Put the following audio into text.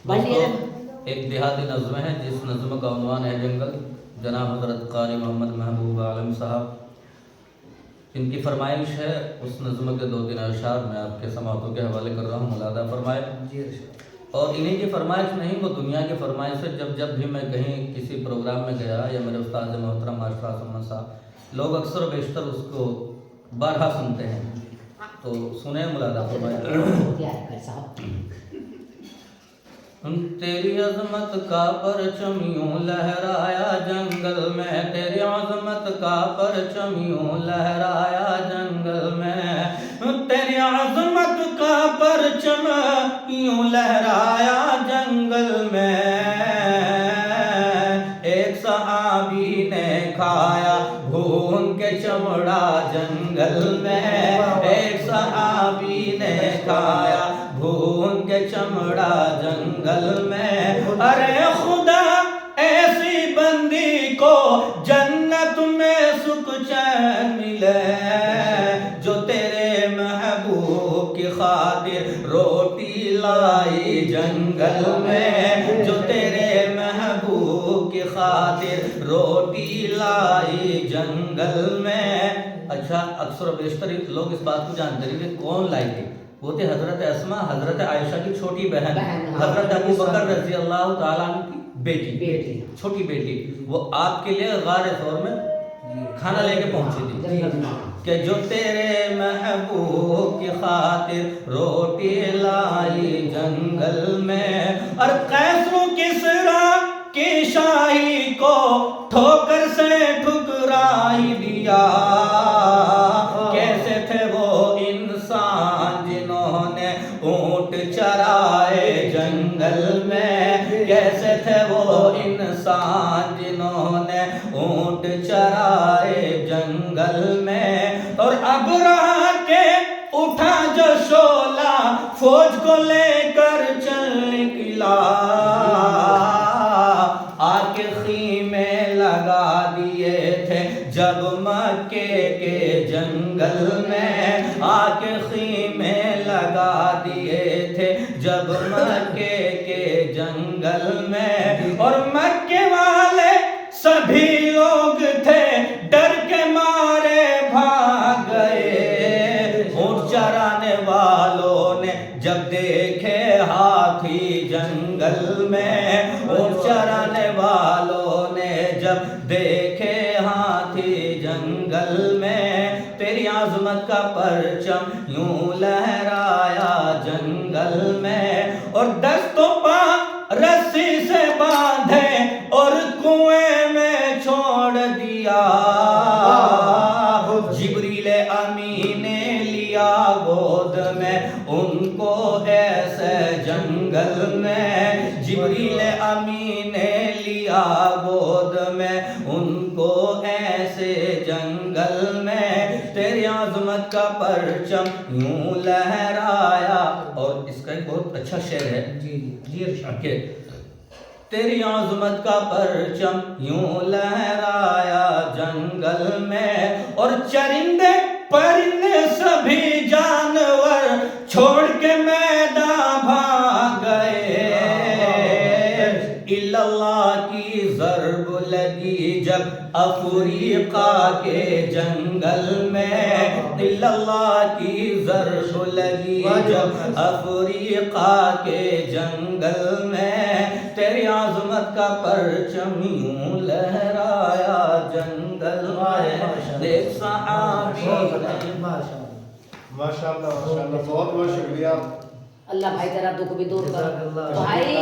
دوستو ایک دیہاتی نظم ہے جس نظم کا عنوان ہے جنگل. جناب حضرت قاری محمد محبوب عالم صاحب ان کی فرمائش ہے. اس نظم کے 2-3 اشعار میں آپ کے سماعتوں کے حوالے کر رہا ہوں، ملاحظہ فرمائے. اور انہیں کی فرمائش نہیں، وہ دنیا کی فرمائش ہے. جب بھی میں کہیں کسی پروگرام میں گیا یا میرے استاد محترم ماشاء اللہ صاحب، لوگ اکثر و بیشتر اس کو بارہا سنتے ہیں. تو سنیں، ملاحظہ فرمائے. تیری عظمت کا پرچم یوں لہرایا جنگل میں، تیری عظمت کا پرچم یوں لہرایا جنگل میں، تیری عظمت کا پرچم یوں لہرایا جنگل میں. ایک صحابی نے کھایا بھون کے چمڑا جنگل میں، ایک صحابی نے کھایا بھون کے چمڑا جنگل میں. ارے خدا ایسی بندی کو جنت میں سکھ چین ملے، جو تیرے محبوب کی خاطر روٹی لائی جنگل میں، جو تیرے محبوب کی خاطر روٹی لائی جنگل میں. اچھا، اکثر و بیشتر لوگ اس بات کو جانتے ہیں کہ کون لائی تھی. وہ تھے حضرت اسما، حضرت عائشہ کی چھوٹی بہن، حضرت ابو بکر رضی اللہ تعالیٰ عنہ کی بیٹی، چھوٹی بیٹی. وہ آپ کے لیے غار ثور میں کھانا لے کے پہنچی تھی کہ جو تیرے محبوب کی خاطر روٹی لائی جنگل میں. اور قیصر و کسریٰ کی شاہی کو ٹھوکر سے ٹھکرائی دیا. کیسے تھے وہ انسان جنہوں نے اونٹ چرائے جنگل میں، کیسے تھے وہ انسان جنہوں نے اونٹ چرائے جنگل میں. اور ابرہہ کے اٹھا جو شعلہ فوج کو لے کر چل نکلا، آ کے خیمے لگا دیے تھے جب مکے کے جنگل میں، آ کے خیمے لگا دیے تھے جب مکے کے جنگل میں. اور مکے والے سبھی لوگ تھے ڈر کے مارے بھاگ گئے. اونٹ چرانے والوں نے جب دیکھے ہاتھی جنگل میں، اونٹ چرانے والوں نے جب دیکھے ہاتھی جنگل میں، تیری عظمت کا پرچم یوں لہرایا جنگل میں. اور دست و پاں رسی سے باندھے اور کنویں میں چھوڑ دیا. جبریل امین نے لیا گود میں ان کو ایسے جنگل میں، جبریل امین نے لیا گود میں ان کو ایسے جنگل میں. تیری عظمت کا پرچم یوں لہرایا. اور اس کا ایک بہت اچھا شعر ہے کہ تیری عظمت کا پرچم یوں لہرایا جنگل میں. اور چرندے پرندے سبھی جانور چھوڑ کے میدان بھاگ گئے. اللہ کی ضرب لگی جب افریقہ کے جنگل میں، اللہ کی ضرب لگی جب افریقہ کے جنگل میں، تیری عظمت کا پرچم یوں لہرایا جنگل میں. دیکھ صحابی ماشاءاللہ بہت بہت شکریہ. اللہ بھائی ذرا دکھ بھی دور کر. بھائی